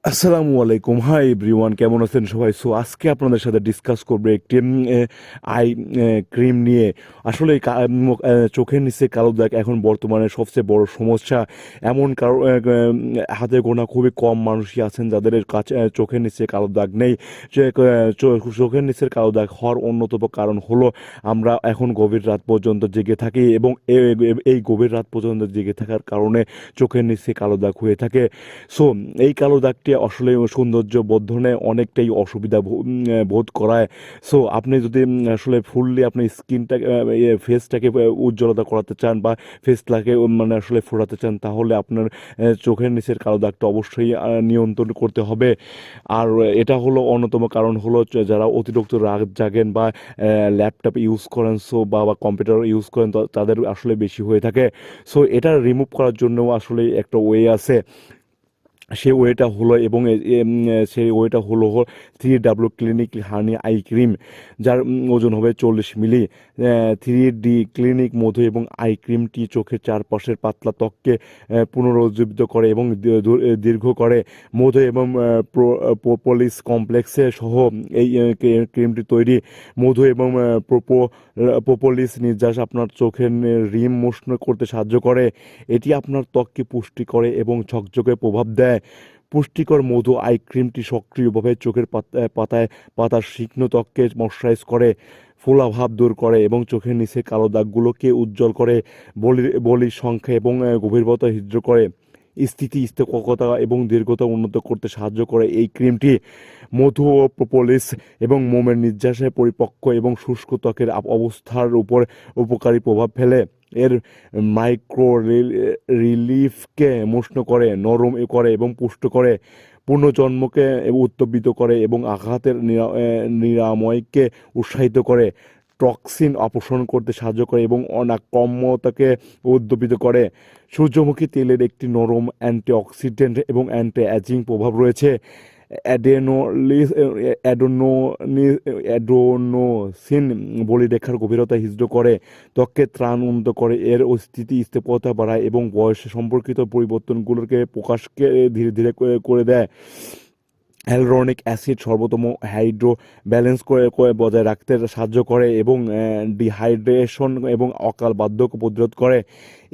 আসসালামু আলাইকুম, hi everyone, কেমন আছেন সবাই? সো আজকে আপনাদের সাথে ডিসকাস করবো একটি আই ক্রিম নিয়ে। আসলে চোখের নিচে কালো দাগ এখন বর্তমানে সবচেয়ে বড় সমস্যা। এমন কারো হাতে গোনা খুবই কম মানুষই আছেন যাদের কাছে চোখের নিচে কালো দাগ নেই। চোখের নিচের কালো দাগ হওয়ার অন্যতম কারণ হলো আমরা এখন গভীর রাত পর্যন্ত জেগে থাকি, এবং এই গভীর রাত পর্যন্ত জেগে থাকার কারণে চোখের নিচে কালো দাগ হয়ে থাকে। সো এই কালো দাগটি আসলে সৌন্দর্য বর্ধনে অনেকটাই অসুবিধা বোধ করায়। সো আপনি যদি আসলে ফুললি আপনি স্কিনটাকে ফেসটাকে উজ্জ্বলতা করাতে চান বা ফেসটাকে মানে আসলে ফোটাতে চান, তাহলে আপনার চোখের নিচের কালো দাগটা অবশ্যই নিয়ন্ত্রণ করতে হবে। আর এটা হলো অন্যতম কারণ হলো যারা অতিরিক্ত রাত জাগেন বা ল্যাপটপ ইউজ করেন, সো বা কম্পিউটার ইউজ করেন, তাদের আসলে বেশি হয়ে থাকে। সো এটা রিমুভ করার জন্য আসলে একটা ওয়ে আছে। সেই ওয়েটা হলো এবং সেই ওয়েটা হলো 3W clinic honey eye cream, যার ওজন হবে 40 মিলি। 3D ক্লিনিক মধু এবং আই ক্রিমটি চোখের চারপাশের পাতলা ত্বককে পুনরুজ্জীবিত করে এবং দীর্ঘ করে। মধু এবং প্রোপোলিস কমপ্লেক্সে সহ এই ক্রিমটি তৈরি। মধু এবং প্রোপোলিস নির্যাস আপনার চোখের রিম মোশন করতে সাহায্য করে। এটি আপনার ত্বককে পুষ্টি করে এবং ঝকঝকে প্রভাব দেয়। পুষ্টিকর মধু আই ক্রিমটি সক্রিয়ভাবে চোখের পাতার শুকনো ত্বককে ময়শ্চারাইজ করে, ফোলাভাব দূর করে এবং চোখের নিচে কালো দাগগুলোকে উজ্জ্বল করে। বলির সংখ্যা এবং গভীরতা হ্রাস করে। স্থিতিস্থাপকতা এবং দীর্ঘতা উন্নত করতে সাহায্য করে এই ক্রিমটি। মধু ও প্রোপোলিস এবং মোমের নির্যাসে পরিপক্ক এবং শুষ্ক ত্বকের অবস্থার উপর উপকারী প্রভাব ফেলে। এর মাইক্রো রিলিফকে মসৃণ করে, নরম করে এবং পুষ্ট করে। পুনর্জন্মকে উত্তেজিত করে এবং আঘাতের নিরাময়কে উৎসাহিত করে। টক্সিন অপসারণ করতে সাহায্য করে এবং অনাক্রম্যতাকে উদ্দীপিত করে। সূর্যমুখী তেলের একটি নরম অ্যান্টিঅক্সিডেন্ট এবং অ্যান্টি অ্যাজিং প্রভাব রয়েছে। অ্যাডেনোলিস অ্যাডোনোসিন বলিরেখার গভীরতা হ্রাস করে, ত্বককে ত্রাণ উন্নত করে, এর স্থিতিস্থাপকতা বাড়ায় এবং বয়সে সম্পর্কিত পরিবর্তনগুলোকে প্রকাশকে ধীরে ধীরে করে দেয়। হ্যালুরনিক অ্যাসিড সর্বোত্তম হাইড্রো ব্যালেন্স করে বজায় রাখতে সাহায্য করে এবং ডিহাইড্রেশন এবং অকাল বার্ধক্য প্রতিরোধ করে।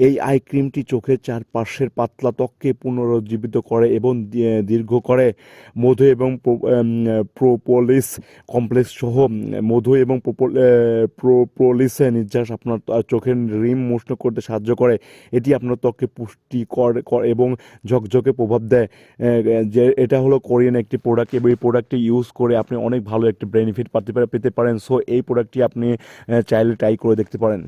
এই আই ক্রিমটি চোখের চারপাশের পাতলা ত্বককে পুনরুজ্জীবিত করে এবং দীর্ঘ করে। মধু এবং প্রোপোলিস কমপ্লেক্স সহ মধু এবং প্রোপোলিসে নির্যাস আপনার চোখের রিম মসৃণ করতে সাহায্য করে। এটি আপনার ত্বককে পুষ্টিকর এবং ঝকঝকে প্রভাব দেয়। যে এটা হলো কোরিয়ান একটি প্রোডাক্ট, এবং এই প্রোডাক্টটি ইউজ করে আপনি অনেক ভালো একটি বেনিফিট পেতে পারেন। সো এই প্রোডাক্টটি আপনি চাইলে ট্রাই করে দেখতে পারেন।